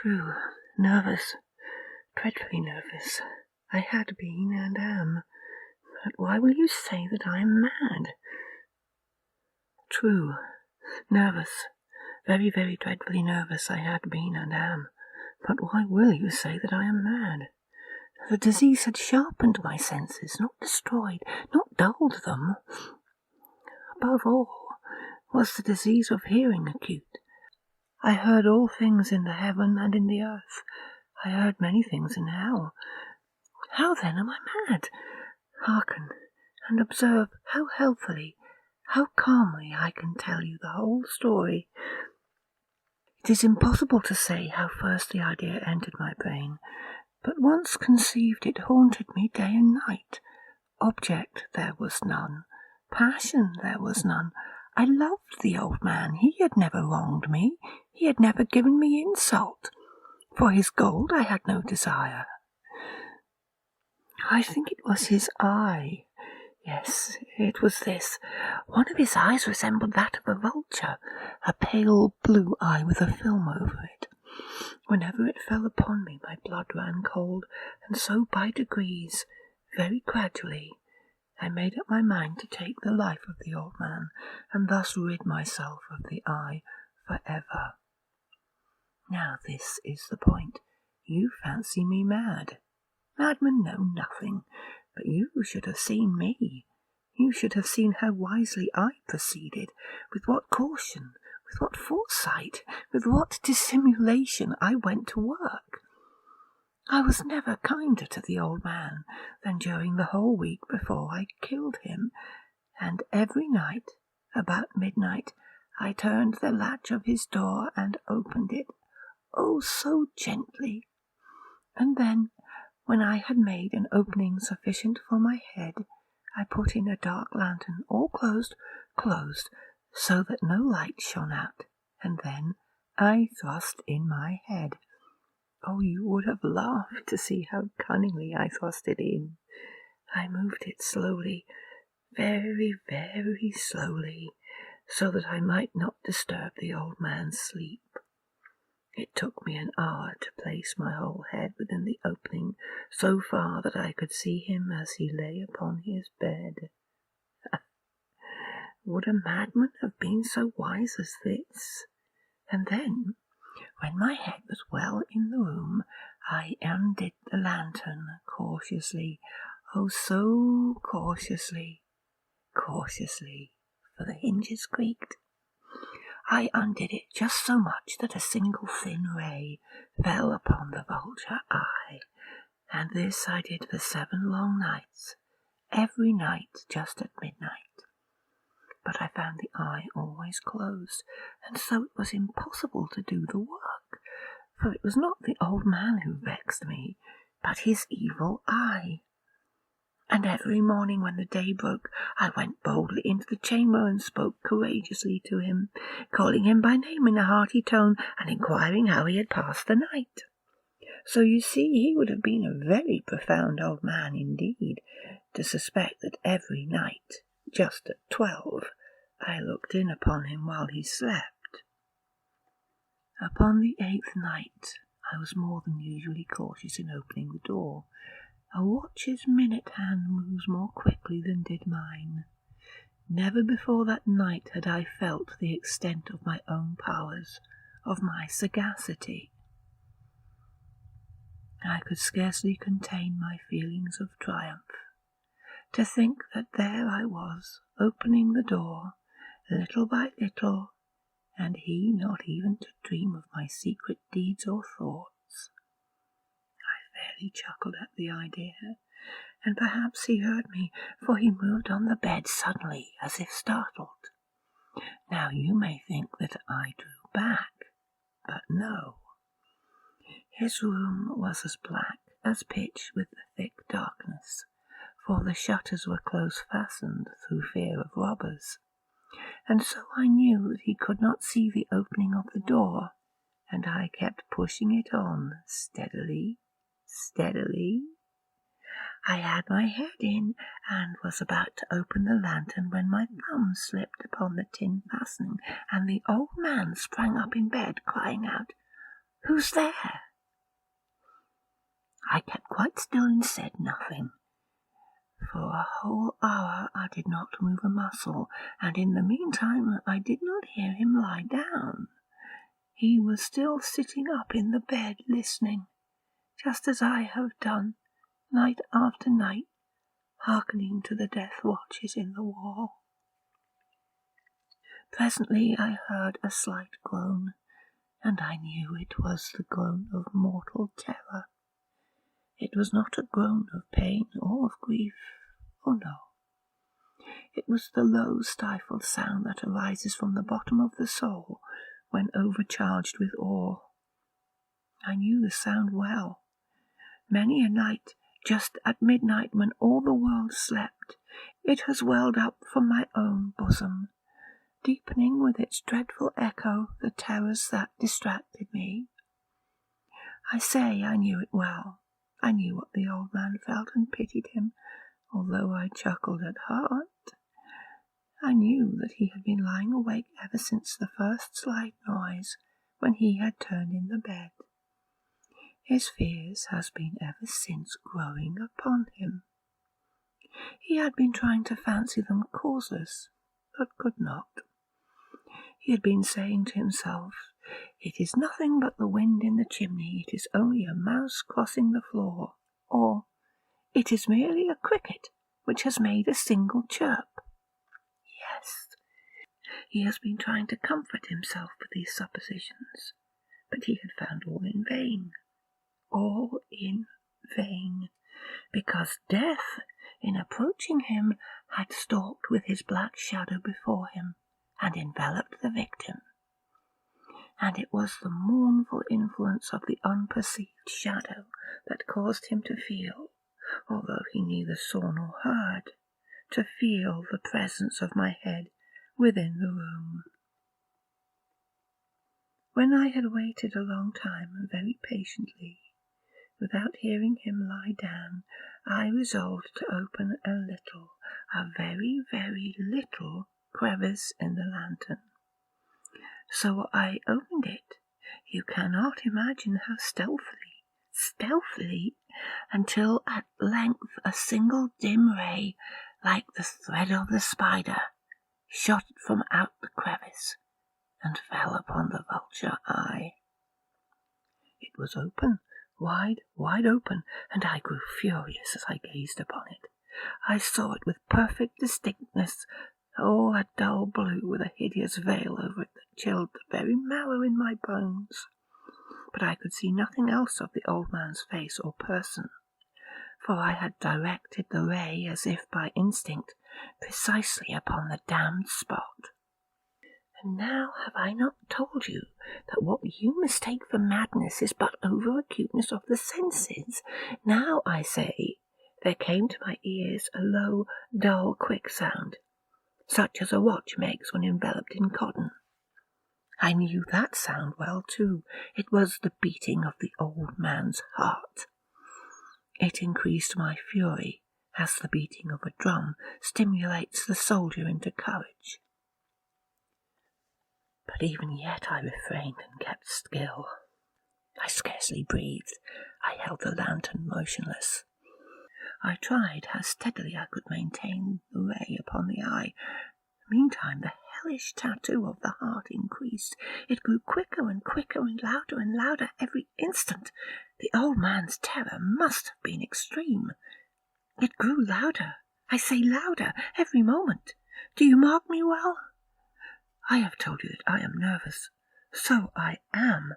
True, nervous, dreadfully nervous. I had been and am. But why will you say that I am mad? True, nervous, very, very dreadfully nervous I had been and am. But why will you say that I am mad? The disease had sharpened my senses, not destroyed, not dulled them. Above all was the disease of hearing acute. I heard all things in the heaven and in the earth. I heard many things in hell. How then am I mad? Hearken, and observe how healthily, how calmly I can tell you the whole story. It is impossible to say how first the idea entered my brain, but once conceived it haunted me day and night. Object there was none, passion there was none. I loved the old man. He had never wronged me. He had never given me insult. For his gold I had no desire. I think it was his eye. Yes, it was this. One of his eyes resembled that of a vulture, a pale blue eye with a film over it. Whenever it fell upon me, my blood ran cold, and so by degrees, very gradually, I made up my mind to take the life of the old man, and thus rid myself of the eye forever. Now this is the point. You fancy me mad. Madmen know nothing, but you should have seen me. You should have seen how wisely I proceeded, with what caution, with what foresight, with what dissimulation I went to work. I was never kinder to the old man than during the whole week before I killed him, and every night, about midnight, I turned the latch of his door and opened it, oh, so gently. And then, when I had made an opening sufficient for my head, I put in a dark lantern, all closed, so that no light shone out, and then I thrust in my head. Oh, you would have laughed to see how cunningly I thrust it in. I moved it slowly, very, very slowly, so that I might not disturb the old man's sleep. It took me an hour to place my whole head within the opening, so far that I could see him as he lay upon his bed. Would a madman have been so wise as this? And then, when my head was well in the room, I undid the lantern cautiously, oh, so cautiously, for the hinges creaked. I undid it just so much that a single thin ray fell upon the vulture eye, and this I did for 7 long nights, every night just at midnight. But I found the eye always closed, and so it was impossible to do the work, for it was not the old man who vexed me, but his evil eye. And every morning when the day broke, I went boldly into the chamber and spoke courageously to him, calling him by name in a hearty tone, and inquiring how he had passed the night. So you see he would have been a very profound old man indeed, to suspect that every night, just at 12, I looked in upon him while he slept. Upon the 8th night, I was more than usually cautious in opening the door. A watch's minute hand moves more quickly than did mine. Never before that night had I felt the extent of my own powers, of my sagacity. I could scarcely contain my feelings of triumph. To think that there I was, opening the door, little by little, and he not even to dream of my secret deeds or thoughts. I fairly chuckled at the idea, and perhaps he heard me, for he moved on the bed suddenly, as if startled. Now you may think that I drew back, but no. His room was as black as pitch with the thick darkness, for the shutters were close fastened through fear of robbers, and so I knew that he could not see the opening of the door, and I kept pushing it on steadily. I had my head in and was about to open the lantern when my thumb slipped upon the tin fastening, and the old man sprang up in bed, crying out, Who's there?" I kept quite still and said nothing. For a whole hour I did not move a muscle, and in the meantime I did not hear him lie down. He was still sitting up in the bed listening, just as I have done, night after night, hearkening to the death watches in the wall. Presently I heard a slight groan, and I knew it was the groan of mortal terror. It was not a groan of pain or of grief, oh no. It was the low, stifled sound that arises from the bottom of the soul when overcharged with awe. I knew the sound well. Many a night, just at midnight when all the world slept, it has welled up from my own bosom, deepening with its dreadful echo the terrors that distracted me. I say I knew it well. I knew what the old man felt and pitied him, although I chuckled at heart. I knew that he had been lying awake ever since the first slight noise when he had turned in the bed. His fears has been ever since growing upon him. He had been trying to fancy them causeless, but could not. He had been saying to himself, "It is nothing but the wind in the chimney, it is only a mouse crossing the floor," or "It is merely a cricket which has made a single chirp." Yes, he has been trying to comfort himself with these suppositions, but he had found all in vain. All in vain, because death, in approaching him, had stalked with his black shadow before him and enveloped the victim. And it was the mournful influence of the unperceived shadow that caused him to feel, although he neither saw nor heard, to feel the presence of my head within the room. When I had waited a long time, very patiently, without hearing him lie down, I resolved to open a very, very little crevice in the lantern. So I opened it, you cannot imagine how stealthily, until at length a single dim ray, like the thread of the spider, shot from out the crevice and fell upon the vulture eye. It was open, wide open, and I grew furious as I gazed upon it. I saw it with perfect distinctness, all a dull blue with a hideous veil over it that chilled the very marrow in my bones. But I could see nothing else of the old man's face or person, for I had directed the ray as if by instinct precisely upon the damned spot. And now have I not told you that what you mistake for madness is but over-acuteness of the senses? Now, I say, there came to my ears a low, dull, quick sound, such as a watch makes when enveloped in cotton. I knew that sound well, too. It was the beating of the old man's heart. It increased my fury, as the beating of a drum stimulates the soldier into courage. But even yet I refrained and kept still. I scarcely breathed. I held the lantern motionless. I tried how steadily I could maintain the ray upon the eye. Meantime the hellish tattoo of the heart increased. It grew quicker and quicker and louder every instant. The old man's terror must have been extreme. It grew louder, I say louder, every moment. Do you mark me well? I have told you that I am nervous. So I am,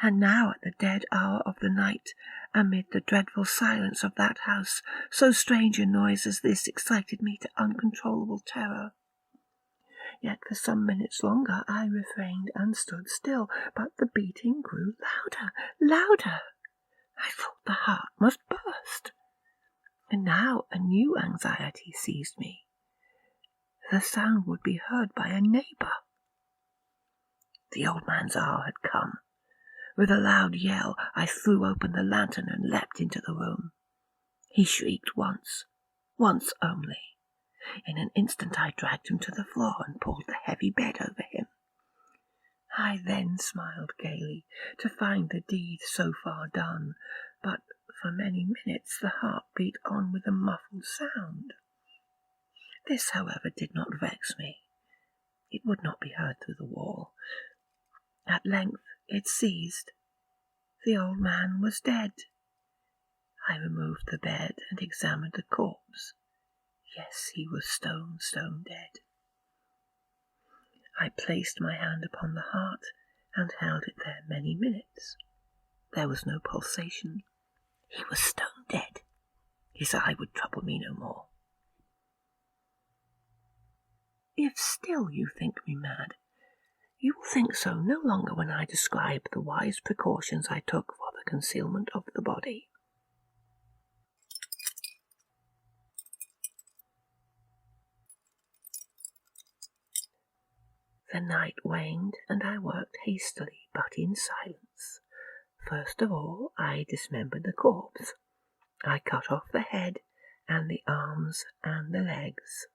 and now at the dead hour of the night, amid the dreadful silence of that house, so strange a noise as this excited me to uncontrollable terror. Yet for some minutes longer I refrained and stood still, but the beating grew louder. I thought the heart must burst. And now a new anxiety seized me. The sound would be heard by a neighbour. The old man's hour had come. With a loud yell, I threw open the lantern and leapt into the room. He shrieked once only. In an instant I dragged him to the floor and pulled the heavy bed over him. I then smiled gaily to find the deed so far done, but for many minutes the heart beat on with a muffled sound. This, however, did not vex me. It would not be heard through the wall. At length it ceased. The old man was dead. I removed the bed and examined the corpse. Yes, he was stone dead. I placed my hand upon the heart and held it there many minutes. There was no pulsation. He was stone dead. His eye would trouble me no more. If still you think me mad, you will think so no longer when I describe the wise precautions I took for the concealment of the body. The night waned, and I worked hastily, but in silence. First of all, I dismembered the corpse. I cut off the head, and the arms, and the legs.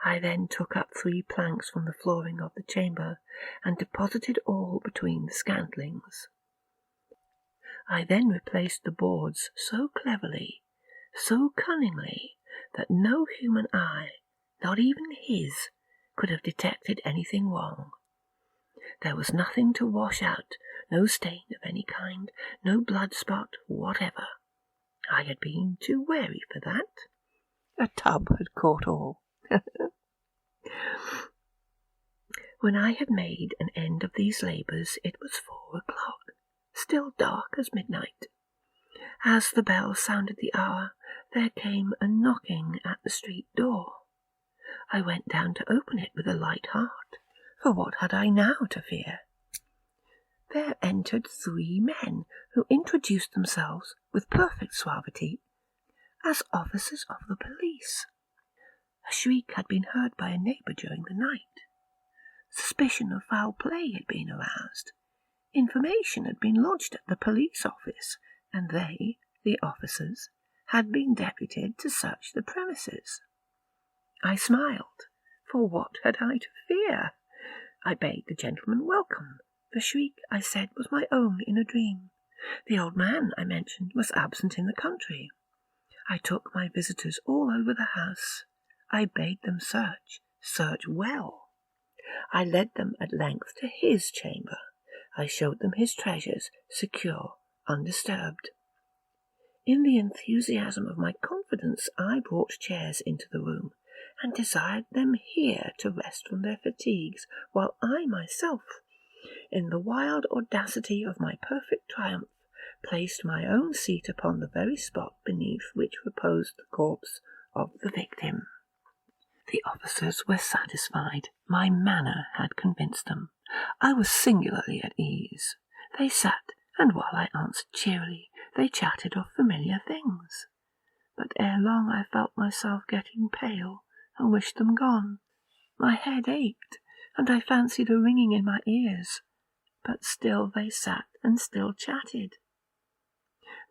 I then took up 3 planks from the flooring of the chamber, and deposited all between the scantlings. I then replaced the boards so cleverly, so cunningly, that no human eye, not even his, could have detected anything wrong. There was nothing to wash out, no stain of any kind, no blood spot whatever. I had been too wary for that. A tub had caught all. When I had made an end of these labours, it was 4 o'clock, still dark as midnight. As the bell sounded the hour, there came a knocking at the street door. I went down to open it with a light heart, for what had I now to fear? There entered 3 men, who introduced themselves with perfect suavity as officers of the police. A shriek had been heard by a neighbour during the night. Suspicion of foul play had been aroused. Information had been lodged at the police office, and they, the officers, had been deputed to search the premises. I smiled, for what had I to fear? I bade the gentleman welcome. The shriek, I said, was my own in a dream. The old man, I mentioned, was absent in the country. I took my visitors all over the house. I bade them search well. I led them at length to his chamber. I showed them his treasures, secure, undisturbed. In the enthusiasm of my confidence, I brought chairs into the room, and desired them here to rest from their fatigues, while I myself, in the wild audacity of my perfect triumph, placed my own seat upon the very spot beneath which reposed the corpse of the victim. The officers were satisfied. My manner had convinced them. I was singularly at ease. They sat, and while I answered cheerily, they chatted of familiar things. But ere long I felt myself getting pale, and wished them gone. My head ached, and I fancied a ringing in my ears. But still they sat and still chatted.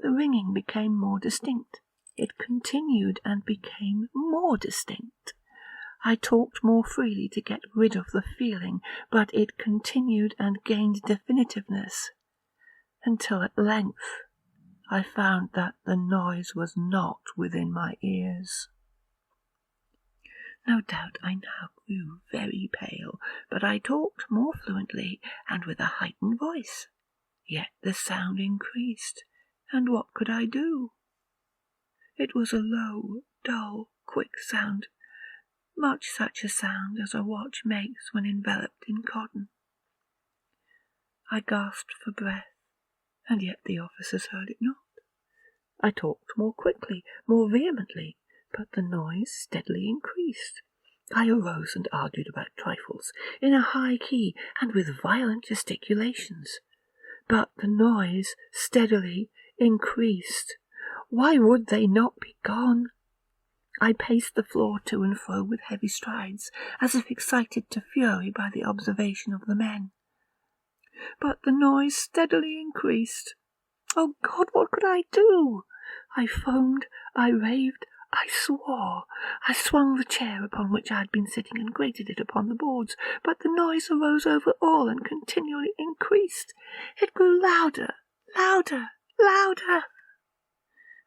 The ringing became more distinct. It continued and became more distinct. I talked more freely to get rid of the feeling, but it continued and gained definitiveness, until at length I found that the noise was not within my ears. No doubt I now grew very pale, but I talked more fluently and with a heightened voice. Yet the sound increased, and what could I do? It was a low, dull, quick sound, much such a sound as a watch makes when enveloped in cotton. I gasped for breath, and yet the officers heard it not. I talked more quickly, more vehemently, but the noise steadily increased. I arose and argued about trifles, in a high key and with violent gesticulations. But the noise steadily increased. Why would they not be gone? I paced the floor to and fro with heavy strides, as if excited to fury by the observation of the men. But the noise steadily increased. Oh God, what could I do? I foamed, I raved, I swore. I swung the chair upon which I had been sitting and grated it upon the boards, but the noise arose over all and continually increased. It grew louder, louder, louder.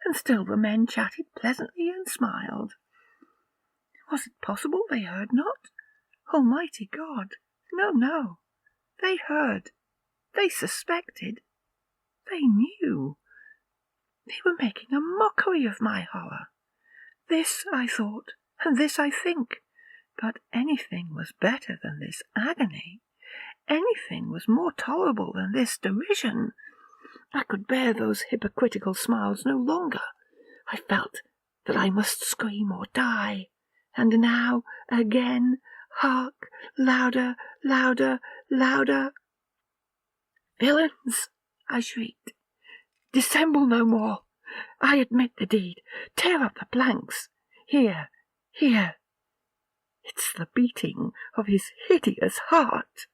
And still the men chatted pleasantly and smiled. Was it possible they heard not? Almighty God! No, no. They heard. They suspected. They knew. They were making a mockery of my horror. This I thought, and this I think. But anything was better than this agony. Anything was more tolerable than this derision. I could bear those hypocritical smiles no longer. I felt that I must scream or die. And now, again, hark, louder, louder, louder. "Villains!" I shrieked. "Dissemble no more. I admit the deed. Tear up the planks. Here, here. It's the beating of his hideous heart."